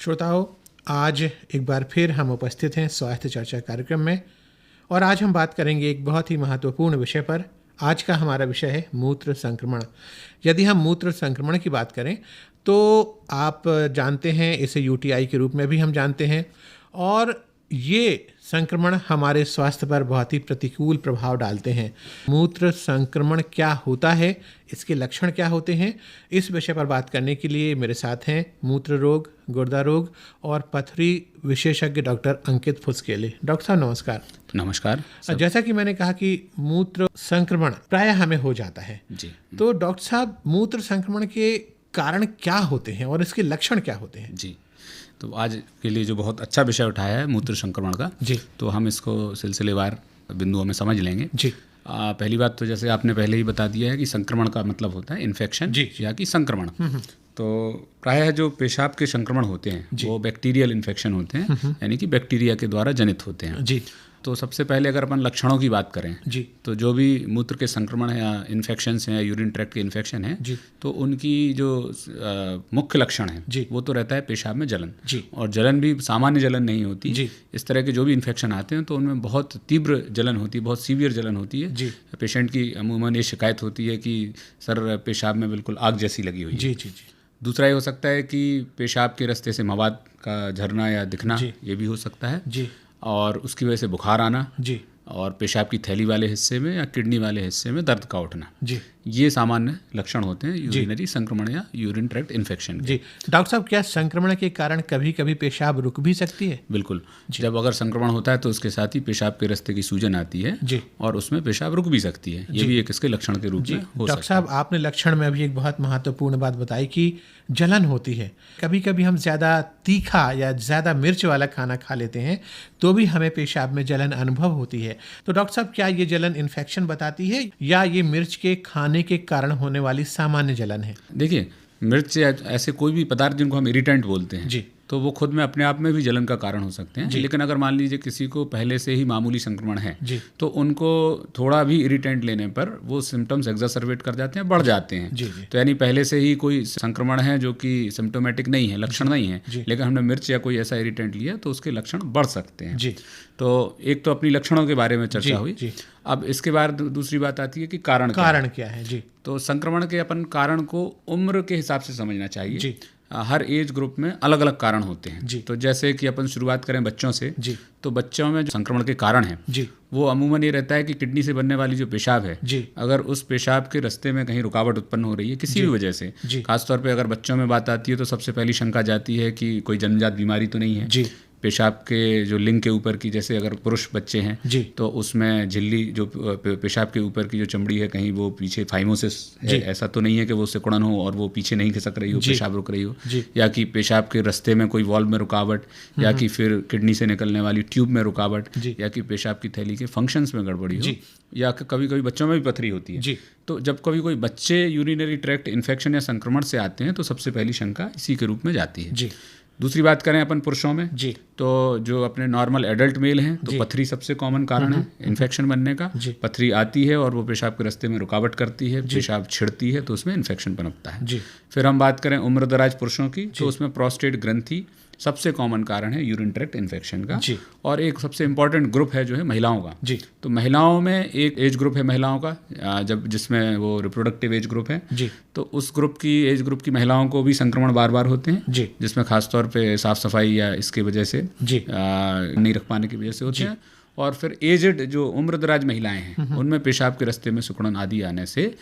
श्रोताओं, आज एक बार फिर हम उपस्थित हैं स्वास्थ्य चर्चा कार्यक्रम में और आज हम बात करेंगे एक बहुत ही महत्वपूर्ण विषय पर। आज का हमारा विषय है मूत्र संक्रमण। यदि हम मूत्र संक्रमण की बात करें तो आप जानते हैं इसे यूटीआई के रूप में भी हम जानते हैं और ये संक्रमण हमारे स्वास्थ्य पर बहुत ही प्रतिकूल प्रभाव डालते हैं। मूत्र संक्रमण क्या होता है, इसके लक्षण क्या होते हैं, इस विषय पर बात करने के लिए मेरे साथ हैं मूत्र रोग, गुर्दा रोग और पथरी विशेषज्ञ डॉक्टर अंकित फुसकेले। डॉक्टर साहब नमस्कार। नमस्कार। जैसा कि मैंने कहा कि मूत्र संक्रमण प्रायः हमें हो जाता है जी। तो डॉक्टर साहब मूत्र संक्रमण के कारण क्या होते हैं और इसके लक्षण क्या होते हैं? जी, तो आज के लिए जो बहुत अच्छा विषय उठाया है मूत्र संक्रमण का, जी, तो हम इसको सिलसिलेवार बिंदुओं में समझ लेंगे। जी। पहली बात तो जैसे आपने पहले ही बता दिया है कि संक्रमण का मतलब होता है इन्फेक्शन जी, या कि संक्रमण। तो प्रायः जो पेशाब के संक्रमण होते हैं वो बैक्टीरियल इन्फेक्शन होते हैं, यानी कि बैक्टीरिया के द्वारा जनित होते हैं। जी। तो सबसे पहले अगर अपन लक्षणों की बात करें जी, तो जो भी मूत्र के संक्रमण है या इन्फेक्शंस हैं या यूरिन ट्रैक्ट के इन्फेक्शन हैं जी, तो उनकी जो मुख्य लक्षण है जी, वो तो रहता है पेशाब में जलन जी, और जलन भी सामान्य जलन नहीं होती जी। इस तरह के जो भी इन्फेक्शन आते हैं तो उनमें बहुत तीव्र जलन होती है, बहुत सीवियर जलन होती है जी। पेशेंट की अमूमन ये शिकायत होती है कि सर पेशाब में बिल्कुल आग जैसी लगी हुई है जी, जी, जी। दूसरा ये हो सकता है कि पेशाब के रास्ते से मवाद का झरना या दिखना, ये भी हो सकता है जी, और उसकी वजह से बुखार आना जी, और पेशाब की थैली वाले हिस्से में या किडनी वाले हिस्से में दर्द का उठना जी, ये सामान्य लक्षण होते हैं यूरिनरी संक्रमण या यूरिन ट्रैक्ट इन्फेक्शन जी। डॉक्टर साहब, क्या संक्रमण के कारण कभी कभी पेशाब रुक भी सकती है? बिल्कुल, जब अगर संक्रमण होता है तो उसके साथ ही पेशाब के रास्ते की सूजन आती है जी, और उसमें पेशाब रुक भी सकती है। ये भी एक इसके लक्षण के रूप में हो सकता है। डॉक्टर साहब, आपने लक्षण में अभी एक बहुत महत्वपूर्ण बात बताई कि जलन होती है। कभी कभी हम ज़्यादा तीखा या ज़्यादा मिर्च वाला खाना खा लेते हैं तो भी हमें पेशाब में जलन अनुभव होती है। तो डॉक्टर साहब, क्या ये जलन इन्फेक्शन बताती है या ये मिर्च के खाने के कारण होने वाली सामान्य जलन है? देखिए, मिर्च ऐसे कोई भी पदार्थ जिनको हम इरिटेंट बोलते हैं जी, तो वो खुद में अपने आप में भी जलन का कारण हो सकते हैं। लेकिन अगर मान लीजिए किसी को पहले से ही मामूली संक्रमण है जी, तो उनको थोड़ा भी इरिटेंट लेने पर वो सिम्टम्स एग्जासर्वेट कर जाते हैं, बढ़ जाते हैं जी, जी। तो यानी पहले से ही कोई संक्रमण है जो कि सिम्टोमेटिक नहीं है, लक्षण नहीं है, लेकिन हमने मिर्च या कोई ऐसा इरिटेंट लिया तो उसके लक्षण बढ़ सकते हैं जी। तो एक तो अपनी लक्षणों के बारे में चर्चा हुई जी। अब इसके बाद दूसरी बात आती है कि कारण क्या है जी। तो संक्रमण के अपन कारण को उम्र के हिसाब से समझना चाहिए जी। हर एज ग्रुप में अलग अलग कारण होते हैं जी। तो जैसे कि अपन शुरुआत करें बच्चों से जी, तो बच्चों में जो संक्रमण के कारण है जी, वो अमूमन ये रहता है कि किडनी से बनने वाली जो पेशाब है जी, अगर उस पेशाब के रास्ते में कहीं रुकावट उत्पन्न हो रही है किसी भी वजह से, खासतौर पे अगर बच्चों में बात आती है तो सबसे पहली शंका जाती है कि कोई जन्मजात बीमारी तो नहीं है जी। पेशाब के जो लिंग के ऊपर की, जैसे अगर पुरुष बच्चे हैं जी, तो उसमें झिल्ली जो पेशाब के ऊपर की जो चमड़ी है कहीं वो पीछे फाइमोसिस है, ऐसा तो नहीं है कि वो सिकुड़न हो और वो पीछे नहीं खिसक रही हो, पेशाब रुक रही हो, या कि पेशाब के रास्ते में कोई वॉल्व में रुकावट, या कि फिर किडनी से निकलने वाली ट्यूब में रुकावट, या कि पेशाब की थैली के फंक्शंस में गड़बड़ी हो, या कभी कभी बच्चों में भी पथरी होती है जी। तो जब कभी कोई बच्चे यूरिनरी ट्रैक्ट इन्फेक्शन या संक्रमण से आते हैं तो सबसे पहली शंका इसी के रूप में जाती है जी। दूसरी बात करें अपन पुरुषों में जी, तो जो अपने नॉर्मल एडल्ट मेल हैं तो पथरी सबसे कॉमन कारण है इन्फेक्शन बनने का। पथरी आती है और वो पेशाब के रास्ते में रुकावट करती है, पेशाब छिड़ती है तो उसमें इन्फेक्शन पनपता है जी। फिर हम बात करें उम्रदराज पुरुषों की, तो उसमें प्रोस्टेट ग्रंथि सबसे कॉमन कारण है यूरिन ट्रैक्ट इन्फेक्शन का जी। और एक सबसे इंपॉर्टेंट ग्रुप है जो है महिलाओं का जी। तो महिलाओं में एक एज ग्रुप है महिलाओं का जब जिसमें वो रिप्रोडक्टिव एज ग्रुप है जी, तो उस ग्रुप की एज ग्रुप की महिलाओं को भी संक्रमण बार बार होते हैं जी, जिसमें खासतौर पे साफ सफाई या इसके वजह से जी नहीं रख पाने की वजह से होते हैं। और फिर एजड जो उम्रदराज महिलाएं हैं उनमें पेशाब के रास्ते में सिकुड़न आदि आने से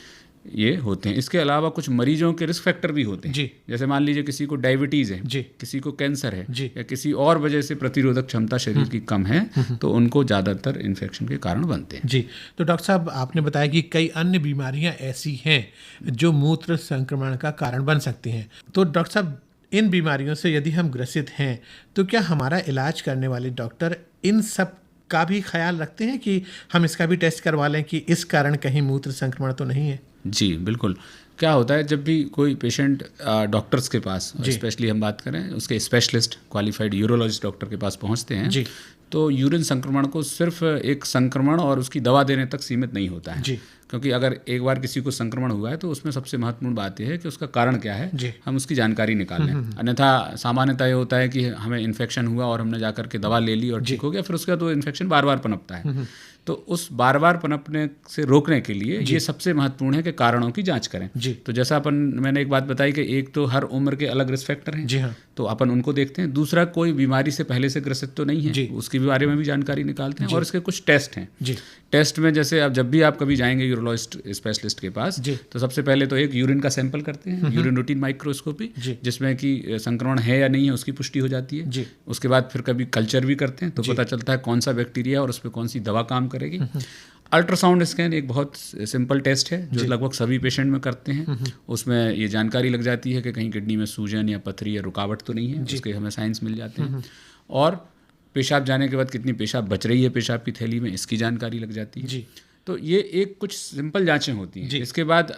ये होते हैं। इसके अलावा कुछ मरीजों के रिस्क फैक्टर भी होते हैं जी। जैसे मान लीजिए किसी को डायबिटीज़ है जी, किसी को कैंसर है जी, या किसी और वजह से प्रतिरोधक क्षमता शरीर की कम है तो उनको ज़्यादातर इन्फेक्शन के कारण बनते हैं जी। तो डॉक्टर साहब, आपने बताया कि कई अन्य बीमारियां ऐसी हैं जो मूत्र संक्रमण का कारण बन सकती हैं। तो डॉक्टर साहब, इन बीमारियों से यदि हम ग्रसित हैं तो क्या हमारा इलाज करने वाले डॉक्टर इन सब का भी ख्याल रखते हैं कि हम इसका भी टेस्ट करवा लें कि इस कारण कहीं मूत्र संक्रमण तो नहीं है? जी बिल्कुल। क्या होता है जब भी कोई पेशेंट डॉक्टर्स के पास, स्पेशली हम बात करें उसके स्पेशलिस्ट क्वालिफाइड यूरोलॉजिस्ट डॉक्टर के पास पहुंचते हैं जी, तो यूरिन संक्रमण को सिर्फ एक संक्रमण और उसकी दवा देने तक सीमित नहीं होता है, क्योंकि अगर एक बार किसी को संक्रमण हुआ है तो उसमें सबसे महत्वपूर्ण बात यह है कि उसका कारण क्या है, हम उसकी जानकारी निकाल लें। अन्यथा सामान्यतः ये होता है कि हमें इन्फेक्शन हुआ और हमने जाकर के दवा ले ली और ठीक हो गया, फिर उसके बाद वो इन्फेक्शन बार बार पनपता है। तो उस बार बार पनपने से रोकने के लिए ये सबसे महत्वपूर्ण है कि कारणों की जांच करें। तो जैसा मैंने एक बात बताई कि एक तो हर उम्र के अलग रिस्क फैक्टर हैं, तो अपन उनको देखते हैं। दूसरा, कोई बीमारी से पहले से ग्रसित तो नहीं है, उसके बारे में भी जानकारी निकालते हैं। और इसके कुछ टेस्ट हैं। टेस्ट में जैसे अब जब भी आप कभी जाएंगे यूरोलॉजिस्ट स्पेशलिस्ट के पास, तो सबसे पहले तो एक यूरिन का सैंपल करते हैं, यूरिन रूटीन माइक्रोस्कोपी, जिसमें कि संक्रमण है या नहीं है उसकी पुष्टि हो जाती है। उसके बाद फिर कभी कल्चर भी करते हैं, तो पता चलता है कौन सा बैक्टीरिया और उस पर कौन सी दवा काम करेगी। अल्ट्रासाउंड स्कैन एक बहुत सिंपल टेस्ट है जो लगभग सभी पेशेंट में करते हैं। उसमें ये जानकारी लग जाती है कि कहीं किडनी में सूजन या पथरी या रुकावट तो नहीं है, उसके हमें साइंस मिल जाते हैं। और पेशाब जाने के बाद कितनी पेशाब बच रही है पेशाब की थैली में, इसकी जानकारी लग जाती है। तो ये एक कुछ सिंपल जांचें होती हैं। इसके बाद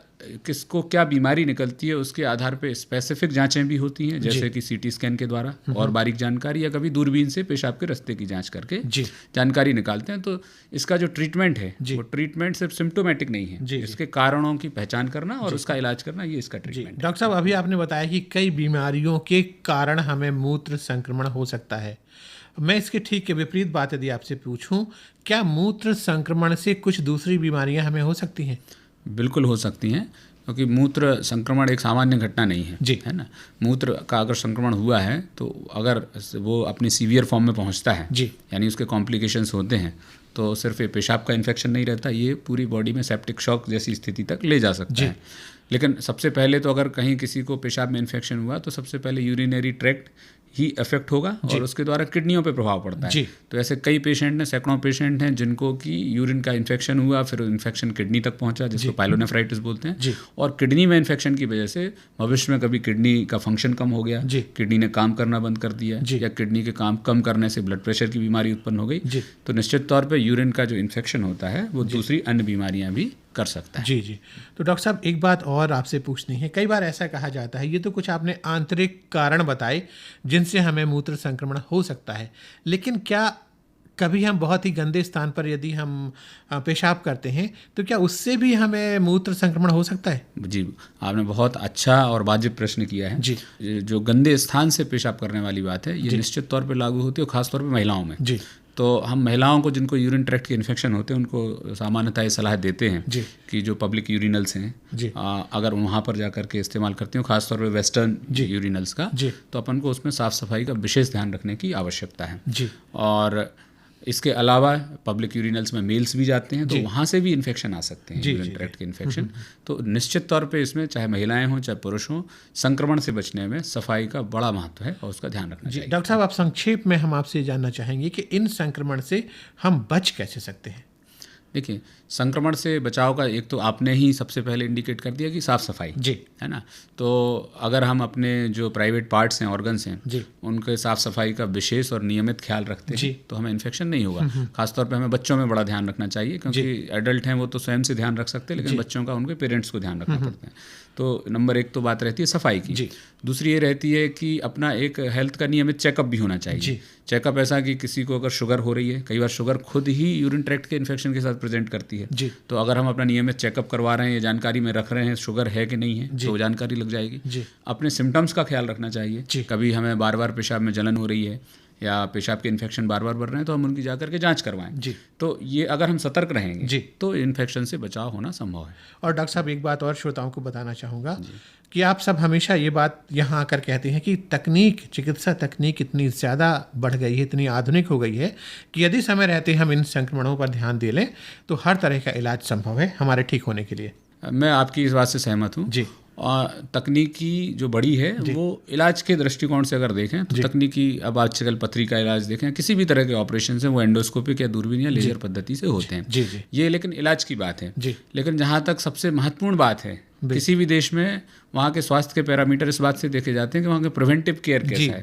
किसको क्या बीमारी निकलती है उसके आधार पे स्पेसिफिक जांचें भी होती हैं, जैसे कि सीटी स्कैन के द्वारा और बारीक जानकारी, या कभी दूरबीन से पेशाब के रास्ते की जांच करके जानकारी निकालते हैं। तो इसका जो ट्रीटमेंट है वो ट्रीटमेंट सिर्फ सिम्टोमेटिक नहीं है, इसके कारणों की पहचान करना और उसका इलाज करना, ये इसका ट्रीटमेंट। डॉक्टर साहब, अभी आपने बताया कि कई बीमारियों के कारण हमें मूत्र संक्रमण हो सकता है। मैं इसके ठीक के विपरीत बात यदि आपसे पूछूं, क्या मूत्र संक्रमण से कुछ दूसरी बीमारियां हमें हो सकती हैं? बिल्कुल हो सकती हैं, क्योंकि मूत्र संक्रमण एक सामान्य घटना नहीं है, है ना। मूत्र का अगर संक्रमण हुआ है तो अगर वो अपनी सीवियर फॉर्म में पहुंचता है, यानी उसके कॉम्प्लिकेशंस होते हैं, तो सिर्फ ये पेशाब का इन्फेक्शन नहीं रहता, ये पूरी बॉडी में सेप्टिक शॉक जैसी स्थिति तक ले जा सकता है। लेकिन सबसे पहले तो अगर कहीं किसी को पेशाब में इन्फेक्शन हुआ तो सबसे पहले यूरिनरी ट्रैक्ट ही इफेक्ट होगा और उसके द्वारा किडनियों पे प्रभाव पड़ता है। तो ऐसे कई पेशेंट हैं, सैकड़ों पेशेंट हैं जिनको कि यूरिन का इन्फेक्शन हुआ, फिर इन्फेक्शन किडनी तक पहुंचा, जिसको पाइलोनेफ्राइटिस बोलते हैं। और किडनी में इन्फेक्शन की वजह से भविष्य में कभी किडनी का फंक्शन कम हो गया, किडनी ने काम करना बंद कर दिया, या किडनी के काम कम करने से ब्लड प्रेशर की बीमारी उत्पन्न हो गई, तो निश्चित तौर पर यूरिन का जो इन्फेक्शन होता है वो दूसरी अन्य बीमारियां भी कर सकता है। जी। तो डॉक्टर साहब, एक बात और आपसे पूछनी है। कई बार ऐसा कहा जाता है, ये तो कुछ आपने आंतरिक कारण बताए जिनसे हमें मूत्र संक्रमण हो सकता है, लेकिन क्या कभी हम बहुत ही गंदे स्थान पर यदि हम पेशाब करते हैं तो क्या उससे भी हमें मूत्र संक्रमण हो सकता है? जी, आपने बहुत अच्छा और वाजिब प्रश्न किया है। जो गंदे स्थान से पेशाब करने वाली बात है, ये निश्चित तौर पर लागू होती है, खासतौर पर महिलाओं में। तो हम महिलाओं को जिनको यूरिन ट्रैक्ट के इन्फेक्शन होते हैं उनको सामान्यतः ये सलाह देते हैं कि जो पब्लिक यूरिनल्स हैं, अगर वहाँ पर जाकर के इस्तेमाल करते हो, खासतौर पे वेस्टर्न यूरिनल्स का, तो अपन को उसमें साफ़ सफाई का विशेष ध्यान रखने की आवश्यकता है। और इसके अलावा पब्लिक यूरिनल्स में मेल्स भी जाते हैं, तो वहाँ से भी इन्फेक्शन आ सकते हैं, यूरिन ट्रैक्ट के इन्फेक्शन। तो निश्चित तौर पे इसमें चाहे महिलाएं हों चाहे पुरुष हों, संक्रमण से बचने में सफाई का बड़ा महत्व है और उसका ध्यान रखना चाहिए। डॉक्टर साहब, आप संक्षेप में हम आपसे जानना चाहेंगे कि इन संक्रमण से हम बच कैसे सकते हैं? देखिए, संक्रमण से बचाव का एक तो आपने ही सबसे पहले इंडिकेट कर दिया कि साफ़ सफाई, है ना। तो अगर हम अपने जो प्राइवेट पार्ट्स हैं, ऑर्गन्स हैं, उनके साफ़ सफाई का विशेष और नियमित ख्याल रखते हैं तो हमें इन्फेक्शन नहीं होगा। खासतौर पे हमें बच्चों में बड़ा ध्यान रखना चाहिए, क्योंकि एडल्ट हैं वो तो स्वयं से ध्यान रख सकते हैं, लेकिन बच्चों का उनके पेरेंट्स को ध्यान रखना पड़ता है। तो नंबर एक तो बात रहती है सफाई की। दूसरी ये रहती है कि अपना एक हेल्थ का नियमित चेकअप भी होना चाहिए। चेकअप ऐसा कि किसी को अगर शुगर हो रही है, कई बार शुगर खुद ही यूरिन ट्रैक्ट के इन्फेक्शन के साथ प्रेजेंट करती है, तो अगर हम अपना नियमित चेकअप करवा रहे हैं, ये जानकारी में रख रहे हैं शुगर है कि नहीं है, तो जानकारी लग जाएगी। अपने सिम्टम्स का ख्याल रखना चाहिए। कभी हमें बार बार पेशाब में जलन हो रही है या पेशाब के इन्फेक्शन बार बार बढ़ रहे हैं, तो हम उनकी जाकर के जांच करवाएं। तो ये अगर हम सतर्क रहेंगे तो इन्फेक्शन से बचाव होना संभव है। और डॉक्टर साहब, एक बात और श्रोताओं को बताना चाहूँगा कि आप सब हमेशा ये बात यहाँ आकर कहते हैं कि चिकित्सा तकनीक इतनी ज़्यादा बढ़ गई है, इतनी आधुनिक हो गई है कि यदि समय रहते हम इन संक्रमणों पर ध्यान दे लें तो हर तरह का इलाज संभव है हमारे ठीक होने के लिए। मैं आपकी इस बात से सहमत हूँ। और तकनीकी जो बड़ी है वो इलाज के दृष्टिकोण से अगर देखें तो तकनीकी, अब आजकल पथरी का इलाज देखें, किसी भी तरह के ऑपरेशन हैं वो एंडोस्कोपिक या दूरबीन या लेजर पद्धति से होते हैं। ये लेकिन इलाज की बात है। लेकिन जहाँ तक सबसे महत्वपूर्ण बात है किसी भी देश में वहाँ के स्वास्थ्य के पैरामीटर इस बात से देखे जाते हैं कि वहाँ के प्रिवेंटिव केयर कैसा है,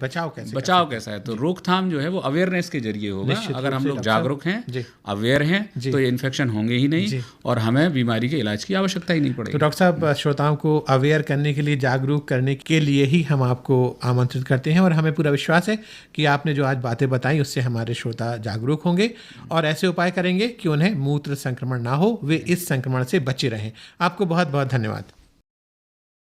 बचाव कैसा है। तो रोकथाम जो है वो अवेयरनेस के जरिए होगा। अगर हम लोग जागरूक हैं, अवेयर हैं, तो ये इन्फेक्शन होंगे ही नहीं और हमें बीमारी के इलाज की आवश्यकता ही नहीं पड़ेगी। तो डॉक्टर साहब, श्रोताओं को अवेयर करने के लिए, जागरूक करने के लिए ही हम आपको आमंत्रित करते हैं और हमें पूरा विश्वास है कि आपने जो आज बातें बताई उससे हमारे श्रोता जागरूक होंगे और ऐसे उपाय करेंगे कि उन्हें मूत्र संक्रमण ना हो, वे इस संक्रमण से बचे रहें। आपको बहुत बहुत धन्यवाद।